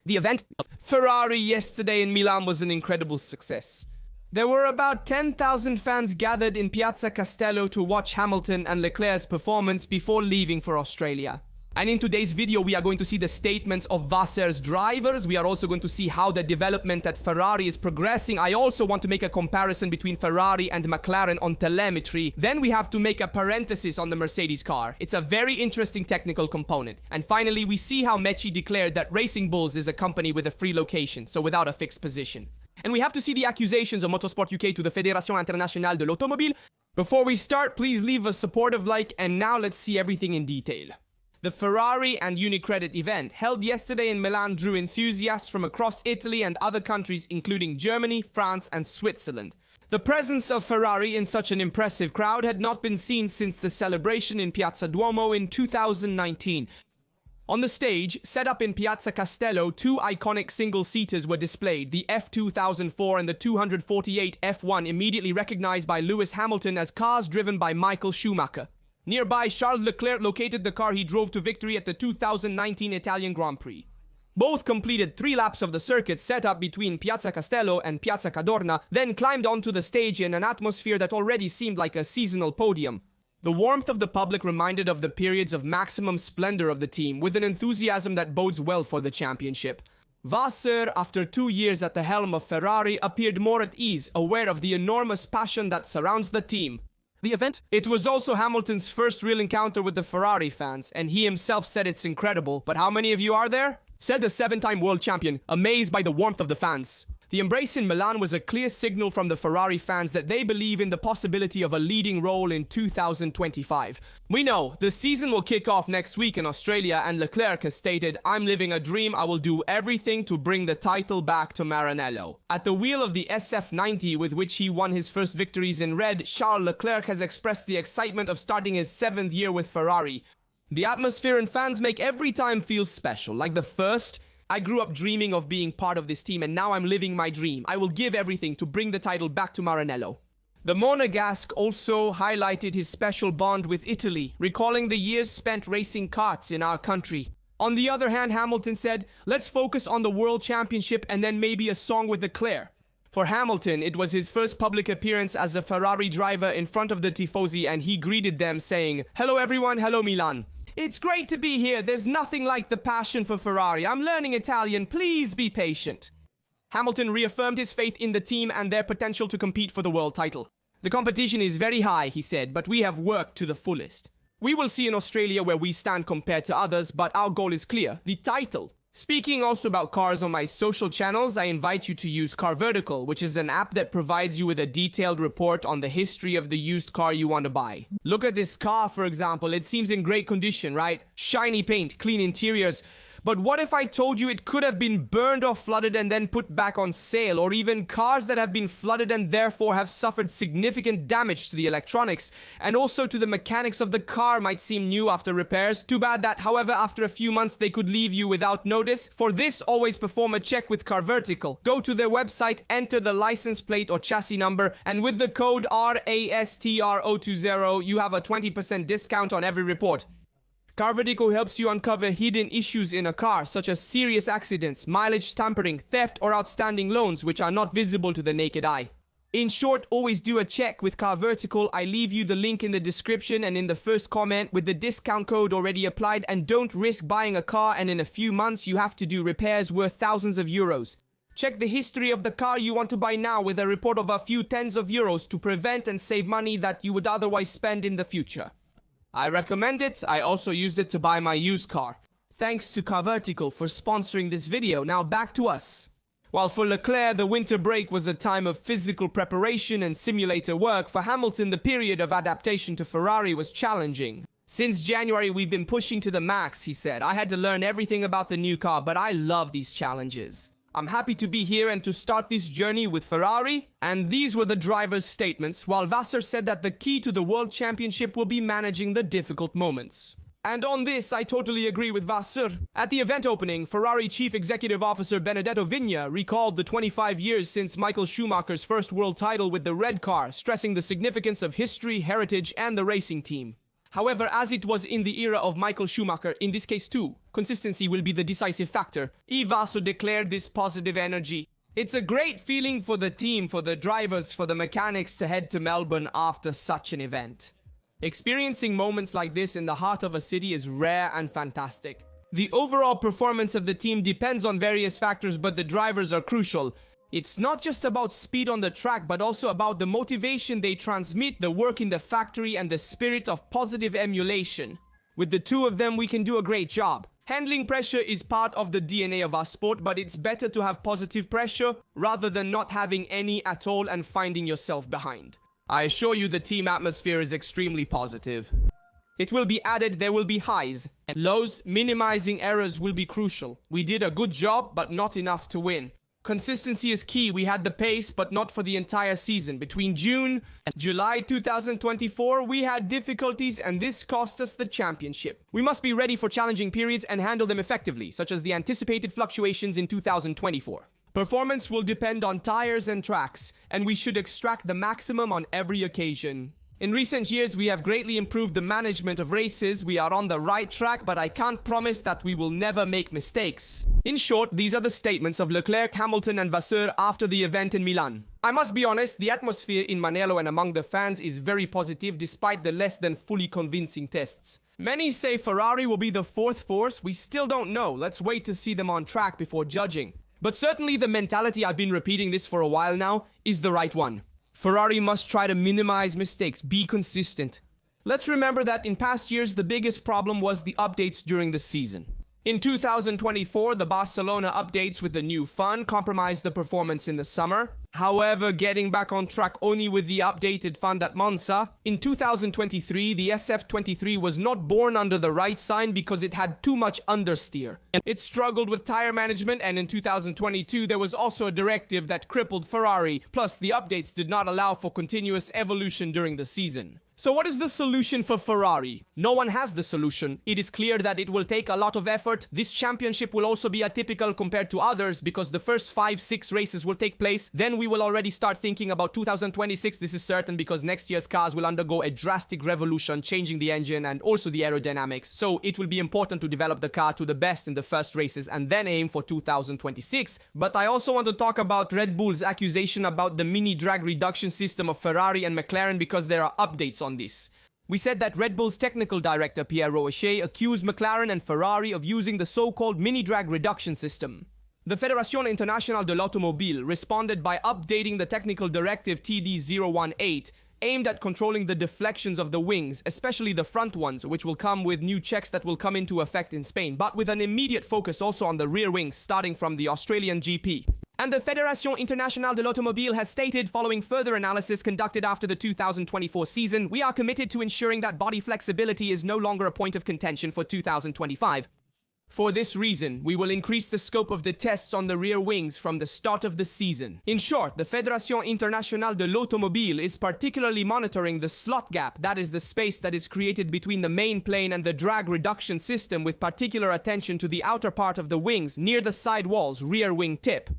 The event of Ferrari yesterday in Milan was an incredible success. There were about 10,000 fans gathered in Piazza Castello to watch Hamilton and Leclerc's performance before leaving for Australia. And in today's video, we are going to see the statements of Vassar's drivers. We are also going to see how the development at Ferrari is progressing. I also want to make a comparison between Ferrari and McLaren on telemetry. Then we have to make a parenthesis on the Mercedes car. It's a very interesting technical component. And finally, we see how Mecci declared that Racing Bulls is a company with a free location, so without a fixed position. And we have to see the accusations of Motorsport UK to the Fédération Internationale de l'Automobile. Before we start, please leave a supportive like, and now let's see everything in detail. The Ferrari and Unicredit event held yesterday in Milan drew enthusiasts from across Italy and other countries including Germany, France and Switzerland. The presence of Ferrari in such an impressive crowd had not been seen since the celebration in Piazza Duomo in 2019. On the stage, set up in Piazza Castello, two iconic single-seaters were displayed, the F2004 and the 248 F1, immediately recognized by Lewis Hamilton as cars driven by Michael Schumacher. Nearby, Charles Leclerc located the car he drove to victory at the 2019 Italian Grand Prix. Both completed 3 laps of the circuit set up between Piazza Castello and Piazza Cadorna, then climbed onto the stage in an atmosphere that already seemed like a seasonal podium. The warmth of the public reminded of the periods of maximum splendor of the team, with an enthusiasm that bodes well for the championship. Vassar, after 2 years at the helm of Ferrari, appeared more at ease, aware of the enormous passion that surrounds the team. The event? It was also Hamilton's first real encounter with the Ferrari fans, and he himself said it's incredible. But how many of you are there? Said the 7-time world champion, amazed by the warmth of the fans. The embrace in Milan was a clear signal from the Ferrari fans that they believe in the possibility of a leading role in 2025. We know the season will kick off next week in Australia, and Leclerc has stated, "I'm living a dream. I will do everything to bring the title back to Maranello." At the wheel of the SF90, with which he won his first victories in red, Charles Leclerc has expressed the excitement of starting his 7th year with Ferrari. The atmosphere and fans make every time feel special, like the first. I grew up dreaming of being part of this team, and now I'm living my dream. I will give everything to bring the title back to Maranello. The Monegasque also highlighted his special bond with Italy, recalling the years spent racing karts in our country. On the other hand, Hamilton said, "Let's focus on the World Championship and then maybe a song with Leclerc." For Hamilton, it was his first public appearance as a Ferrari driver in front of the Tifosi, and he greeted them saying, "Hello everyone, hello Milan. It's great to be here. There's nothing like the passion for Ferrari. I'm learning Italian. Please be patient." Hamilton reaffirmed his faith in the team and their potential to compete for the world title. "The competition is very high," he said, "but we have worked to the fullest. We will see in Australia where we stand compared to others, but our goal is clear, the title." Speaking also about cars on my social channels, I invite you to use Car Vertical, which is an app that provides you with a detailed report on the history of the used car you want to buy. Look at this car, for example. It seems in great condition, right? Shiny paint, clean interiors. But what if I told you it could have been burned or flooded and then put back on sale? Or even cars that have been flooded and therefore have suffered significant damage to the electronics and also to the mechanics of the car might seem new after repairs. Too bad that, however, after a few months they could leave you without notice. For this, always perform a check with Car Vertical. Go to their website, enter the license plate or chassis number, and with the code RASTR020, you have a 20% discount on every report. Car Vertical helps you uncover hidden issues in a car, such as serious accidents, mileage tampering, theft, or outstanding loans, which are not visible to the naked eye. In short, always do a check with Car Vertical. I leave you the link in the description and in the first comment with the discount code already applied, and don't risk buying a car and in a few months you have to do repairs worth thousands of euros. Check the history of the car you want to buy now with a report of a few tens of euros to prevent and save money that you would otherwise spend in the future. I recommend it. I also used it to buy my used car. Thanks to Car Vertical for sponsoring this video. Now back to us. While for Leclerc, the winter break was a time of physical preparation and simulator work, for Hamilton, the period of adaptation to Ferrari was challenging. "Since January, we've been pushing to the max," he said. "I had to learn everything about the new car, but I love these challenges. I'm happy to be here and to start this journey with Ferrari." And these were the driver's statements, while Vassar said that the key to the World Championship will be managing the difficult moments. And on this, I totally agree with Vassar. At the event opening, Ferrari Chief Executive Officer Benedetto Vigna recalled the 25 years since Michael Schumacher's first world title with the red car, stressing the significance of history, heritage, and the racing team. However, as it was in the era of Michael Schumacher, in this case too, consistency will be the decisive factor. Yves also declared this positive energy. It's a great feeling for the team, for the drivers, for the mechanics to head to Melbourne after such an event. Experiencing moments like this in the heart of a city is rare and fantastic. The overall performance of the team depends on various factors, but the drivers are crucial. It's not just about speed on the track, but also about the motivation they transmit, the work in the factory, and the spirit of positive emulation. With the two of them, we can do a great job. Handling pressure is part of the DNA of our sport, but it's better to have positive pressure rather than not having any at all and finding yourself behind. I assure you the team atmosphere is extremely positive. It will be added there will be highs and lows. Minimizing errors will be crucial. We did a good job, but not enough to win. Consistency is key. We had the pace, but not for the entire season. Between June and July 2024, we had difficulties, and this cost us the championship. We must be ready for challenging periods and handle them effectively, such as the anticipated fluctuations in 2024. Performance will depend on tires and tracks, and we should extract the maximum on every occasion. In recent years, we have greatly improved the management of races. We are on the right track, but I can't promise that we will never make mistakes. In short, these are the statements of Leclerc, Hamilton and Vasseur after the event in Milan. I must be honest, the atmosphere in Manello and among the fans is very positive despite the less than fully convincing tests. Many say Ferrari will be the fourth force. We still don't know. Let's wait to see them on track before judging. But certainly the mentality, I've been repeating this for a while now, is the right one. Ferrari must try to minimize mistakes, be consistent. Let's remember that in past years, the biggest problem was the updates during the season. In 2024, the Barcelona updates with the new fun compromised the performance in the summer. However, getting back on track only with the updated fun at Monza. In 2023, the SF23 was not born under the right sign because it had too much understeer. It struggled with tire management, and in 2022, there was also a directive that crippled Ferrari. Plus, the updates did not allow for continuous evolution during the season. So what is the solution for Ferrari? No one has the solution. It is clear that it will take a lot of effort. This championship will also be atypical compared to others because the first 5-6 races will take place. Then we will already start thinking about 2026. This is certain because next year's cars will undergo a drastic revolution, changing the engine and also the aerodynamics. So it will be important to develop the car to the best in the first races and then aim for 2026. But I also want to talk about Red Bull's accusation about the mini drag reduction system of Ferrari and McLaren because there are updates on this. We said that Red Bull's technical director Pierre Rocher accused McLaren and Ferrari of using the so-called mini drag reduction system. The Fédération Internationale de l'Automobile responded by updating the technical directive TD018 aimed at controlling the deflections of the wings, especially the front ones, which will come with new checks that will come into effect in Spain, but with an immediate focus also on the rear wings starting from the Australian GP. And the Fédération Internationale de l'Automobile has stated, following further analysis conducted after the 2024 season, we are committed to ensuring that body flexibility is no longer a point of contention for 2025. For this reason, we will increase the scope of the tests on the rear wings from the start of the season. In short, the Fédération Internationale de l'Automobile is particularly monitoring the slot gap, that is the space that is created between the main plane and the drag reduction system, with particular attention to the outer part of the wings near the sidewall's rear wing tip.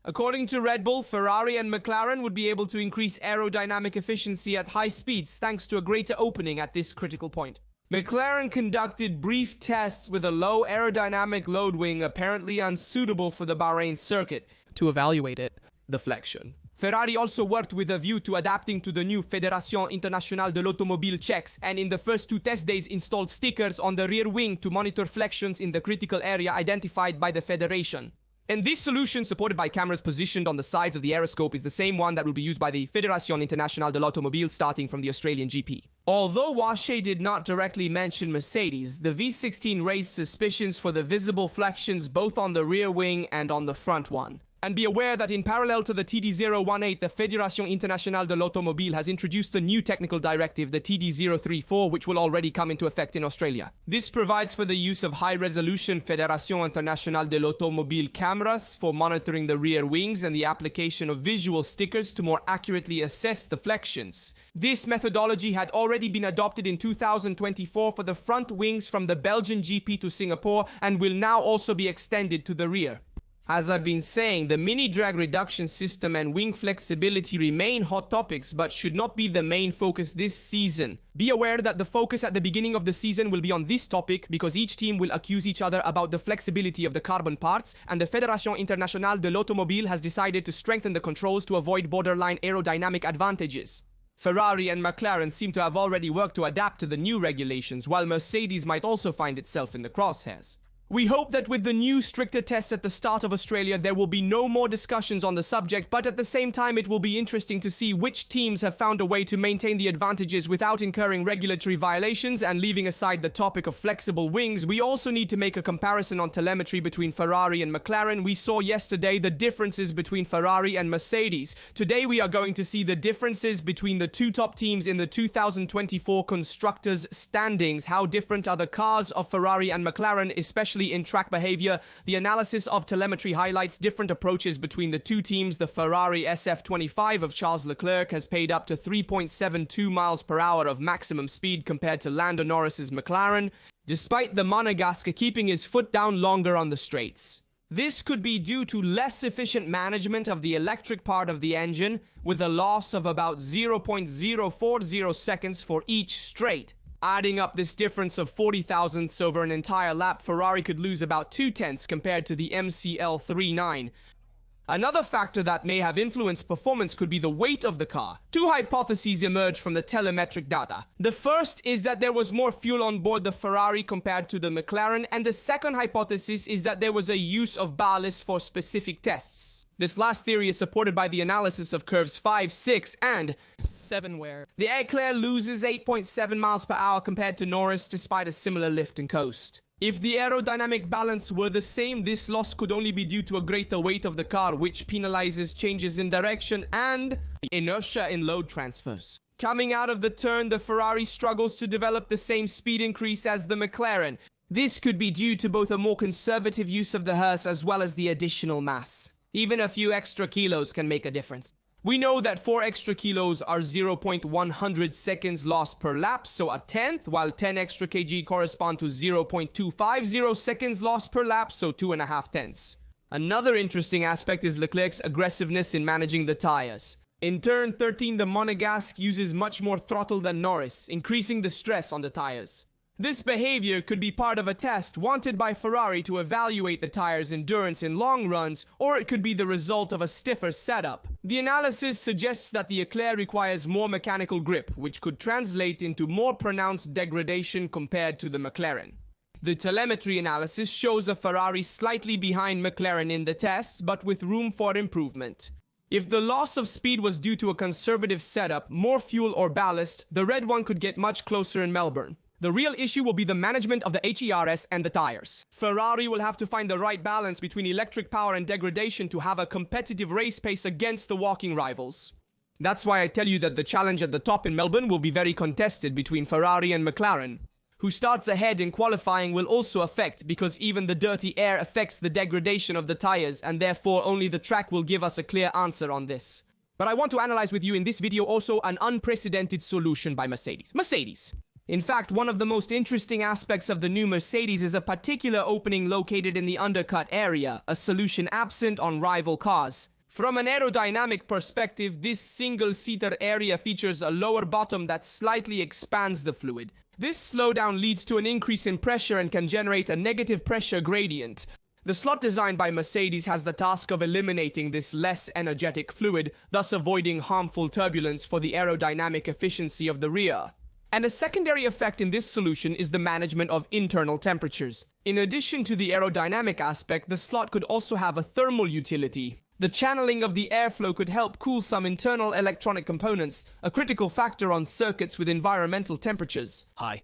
According to Red Bull, Ferrari and McLaren would be able to increase aerodynamic efficiency at high speeds thanks to a greater opening at this critical point. McLaren conducted brief tests with a low aerodynamic load wing apparently unsuitable for the Bahrain circuit to evaluate it. Deflection. Ferrari also worked with a view to adapting to the new Fédération Internationale de l'Automobile checks, and in the first 2 test days installed stickers on the rear wing to monitor flexions in the critical area identified by the Federation. And this solution, supported by cameras positioned on the sides of the aeroscope, is the same one that will be used by the Fédération Internationale de l'Automobile starting from the Australian GP. Although Rocher did not directly mention Mercedes, the V16 raised suspicions for the visible flexions both on the rear wing and on the front one. And be aware that in parallel to the TD018, the Fédération Internationale de l'Automobile has introduced a new technical directive, the TD034, which will already come into effect in Australia. This provides for the use of high-resolution Fédération Internationale de l'Automobile cameras for monitoring the rear wings and the application of visual stickers to more accurately assess the flexions. This methodology had already been adopted in 2024 for the front wings from the Belgian GP to Singapore and will now also be extended to the rear. As I've been saying, the mini drag reduction system and wing flexibility remain hot topics but should not be the main focus this season. Be aware that the focus at the beginning of the season will be on this topic because each team will accuse each other about the flexibility of the carbon parts, and the Fédération Internationale de l'Automobile has decided to strengthen the controls to avoid borderline aerodynamic advantages. Ferrari and McLaren seem to have already worked to adapt to the new regulations, while Mercedes might also find itself in the crosshairs. We hope that with the new stricter tests at the start of Australia, there will be no more discussions on the subject, but at the same time it will be interesting to see which teams have found a way to maintain the advantages without incurring regulatory violations. And leaving aside the topic of flexible wings, we also need to make a comparison on telemetry between Ferrari and McLaren. We saw yesterday the differences between Ferrari and Mercedes. Today we are going to see the differences between the two top teams in the 2024 Constructors' Standings. How different are the cars of Ferrari and McLaren, especially in track behavior? The analysis of telemetry highlights different approaches between the two teams. The Ferrari SF25 of Charles Leclerc has paid up to 3.72 miles per hour of maximum speed compared to Lando Norris's McLaren, despite the Monegasque keeping his foot down longer on the straights. This could be due to less efficient management of the electric part of the engine, with a loss of about 0.040 seconds for each straight. Adding up this difference of 40 thousandths over an entire lap, Ferrari could lose about 2/10 compared to the MCL39. Another factor that may have influenced performance could be the weight of the car. Two hypotheses emerge from the telemetric data. The first is that there was more fuel on board the Ferrari compared to the McLaren, and the second hypothesis is that there was a use of ballast for specific tests. This last theory is supported by the analysis of curves 5, 6, and 7, where the Leclerc loses 8.7 miles per hour compared to Norris despite a similar lift and coast. If the aerodynamic balance were the same, this loss could only be due to a greater weight of the car, which penalizes changes in direction and inertia in load transfers. Coming out of the turn, the Ferrari struggles to develop the same speed increase as the McLaren. This could be due to both a more conservative use of the hearse as well as the additional mass. Even a few extra kilos can make a difference. We know that 4 extra kilos are 0.100 seconds lost per lap, so a tenth, while 10 extra kg correspond to 0.250 seconds lost per lap, so 2.5 tenths. Another interesting aspect is Leclerc's aggressiveness in managing the tires. In turn 13, the Monegasque uses much more throttle than Norris, increasing the stress on the tires. This behavior could be part of a test wanted by Ferrari to evaluate the tire's endurance in long runs, or it could be the result of a stiffer setup. The analysis suggests that the Leclerc requires more mechanical grip, which could translate into more pronounced degradation compared to the McLaren. The telemetry analysis shows a Ferrari slightly behind McLaren in the tests, but with room for improvement. If the loss of speed was due to a conservative setup, more fuel or ballast, the red one could get much closer in Melbourne. The real issue will be the management of the HERS and the tires. Ferrari will have to find the right balance between electric power and degradation to have a competitive race pace against the walking rivals. That's why I tell you that the challenge at the top in Melbourne will be very contested between Ferrari and McLaren. Who starts ahead in qualifying will also affect, because even the dirty air affects the degradation of the tires, and therefore only the track will give us a clear answer on this. But I want to analyze with you in this video also an unprecedented solution by Mercedes. In fact, one of the most interesting aspects of the new Mercedes is a particular opening located in the undercut area, a solution absent on rival cars. From an aerodynamic perspective, this single-seater area features a lower bottom that slightly expands the fluid. This slowdown leads to an increase in pressure and can generate a negative pressure gradient. The slot designed by Mercedes has the task of eliminating this less energetic fluid, thus avoiding harmful turbulence for the aerodynamic efficiency of the rear. And a secondary effect in this solution is the management of internal temperatures. In addition to the aerodynamic aspect, the slot could also have a thermal utility. The channeling of the airflow could help cool some internal electronic components, a critical factor on circuits with environmental temperatures high.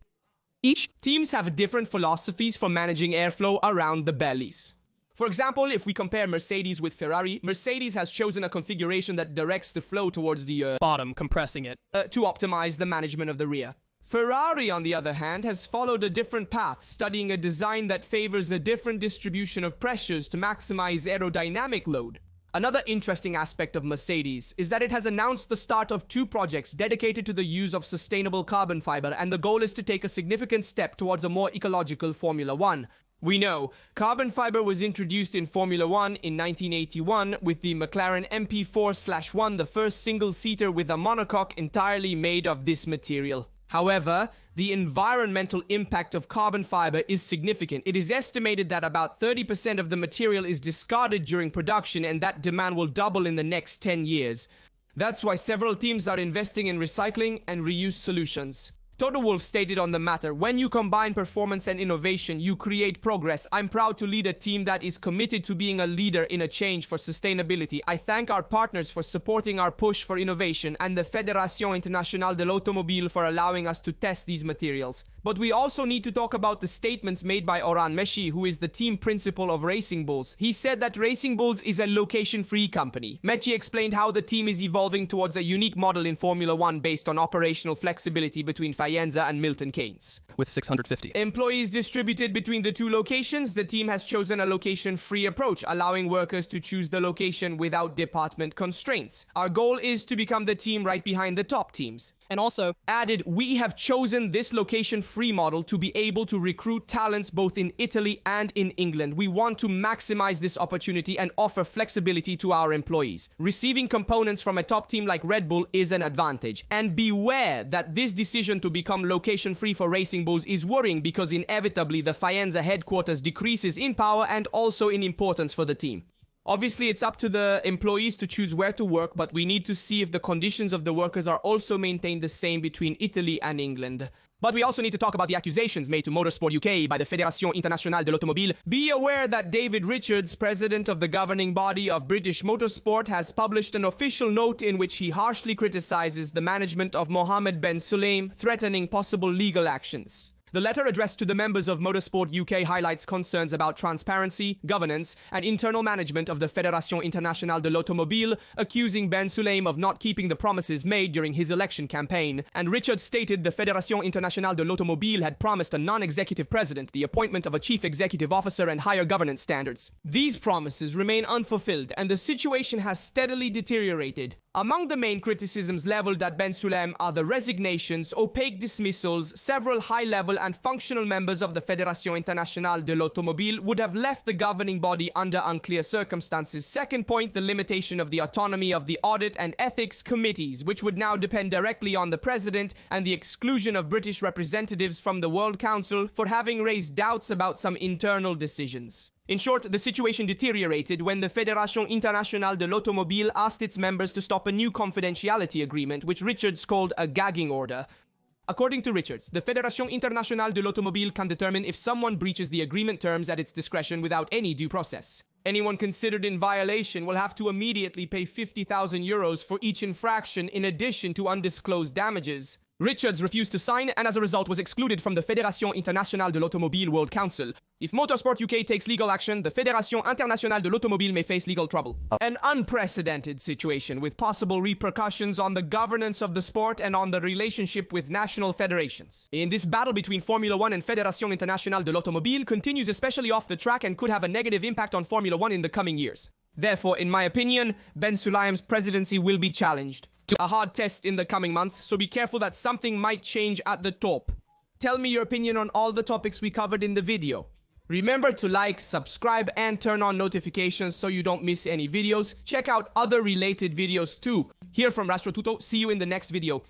Each teams have different philosophies for managing airflow around the bellies. For example, if we compare Mercedes with Ferrari, Mercedes has chosen a configuration that directs the flow towards the bottom, compressing it, to optimize the management of the rear. Ferrari, on the other hand, has followed a different path, studying a design that favors a different distribution of pressures to maximize aerodynamic load. Another interesting aspect of Mercedes is that it has announced the start of 2 projects dedicated to the use of sustainable carbon fiber, and the goal is to take a significant step towards a more ecological Formula One. We know carbon fiber was introduced in Formula One in 1981 with the McLaren MP4/1, the first single-seater with a monocoque entirely made of this material. However, the environmental impact of carbon fiber is significant. It is estimated that about 30% of the material is discarded during production, and that demand will double in the next 10 years. That's why several teams are investing in recycling and reuse solutions. Toto Wolff stated on the matter, "When you combine performance and innovation, you create progress. I'm proud to lead a team that is committed to being a leader in a change for sustainability. I thank our partners for supporting our push for innovation and the Fédération Internationale de l'Automobile for allowing us to test these materials." But we also need to talk about the statements made by Orhan Meshi, who is the team principal of Racing Bulls. He said that Racing Bulls is a location-free company. Meshi explained how the team is evolving towards a unique model in Formula One based on operational flexibility between Faenza and Milton Keynes. With 650 employees distributed between the two locations, the team has chosen a location-free approach, allowing workers to choose the location without department constraints. Our goal is to become the team right behind the top teams. And also added, "We have chosen this location-free model to be able to recruit talents both in Italy and in England. We want to maximize this opportunity and offer flexibility to our employees. Receiving components from a top team like Red Bull is an advantage. And beware that this decision to become location-free for Racing Bulls is worrying because inevitably the Faenza headquarters decreases in power and also in importance for the team." Obviously, it's up to the employees to choose where to work, but we need to see if the conditions of the workers are also maintained the same between Italy and England. But we also need to talk about the accusations made to Motorsport UK by the Fédération Internationale de l'Automobile. Be aware that David Richards, president of the governing body of British Motorsport, has published an official note in which he harshly criticizes the management of Mohammed Ben Sulayem, threatening possible legal actions. The letter addressed to the members of Motorsport UK highlights concerns about transparency, governance, and internal management of the Fédération Internationale de l'Automobile, accusing Ben Sulayem of not keeping the promises made during his election campaign. And Richard stated the Fédération Internationale de l'Automobile had promised a non-executive president, the appointment of a chief executive officer, and higher governance standards. These promises remain unfulfilled, and the situation has steadily deteriorated. Among the main criticisms leveled at Ben Sulayem are the resignations, opaque dismissals. Several high-level and functional members of the Fédération Internationale de l'Automobile would have left the governing body under unclear circumstances. Second point, the limitation of the autonomy of the audit and ethics committees, which would now depend directly on the president, and the exclusion of British representatives from the World Council for having raised doubts about some internal decisions. In short, the situation deteriorated when the Fédération Internationale de l'Automobile asked its members to stop a new confidentiality agreement, which Richards called a gagging order. According to Richards, the Fédération Internationale de l'Automobile can determine if someone breaches the agreement terms at its discretion without any due process. Anyone considered in violation will have to immediately pay €50,000 for each infraction in addition to undisclosed damages. Richards refused to sign and as a result was excluded from the Fédération Internationale de l'Automobile World Council. If Motorsport UK takes legal action, the Fédération Internationale de l'Automobile may face legal trouble. An unprecedented situation with possible repercussions on the governance of the sport and on the relationship with national federations. In this battle between Formula One and Fédération Internationale de l'Automobile continues especially off the track and could have a negative impact on Formula One in the coming years. Therefore, in my opinion, Ben Sulayem's presidency will be challenged. A hard test in the coming months, so be careful that something might change at the top. Tell me your opinion on all the topics we covered in the video. Remember to like, subscribe, and turn on notifications so you don't miss any videos. Check out other related videos too. Here from Rastro Tuto, see you in the next video.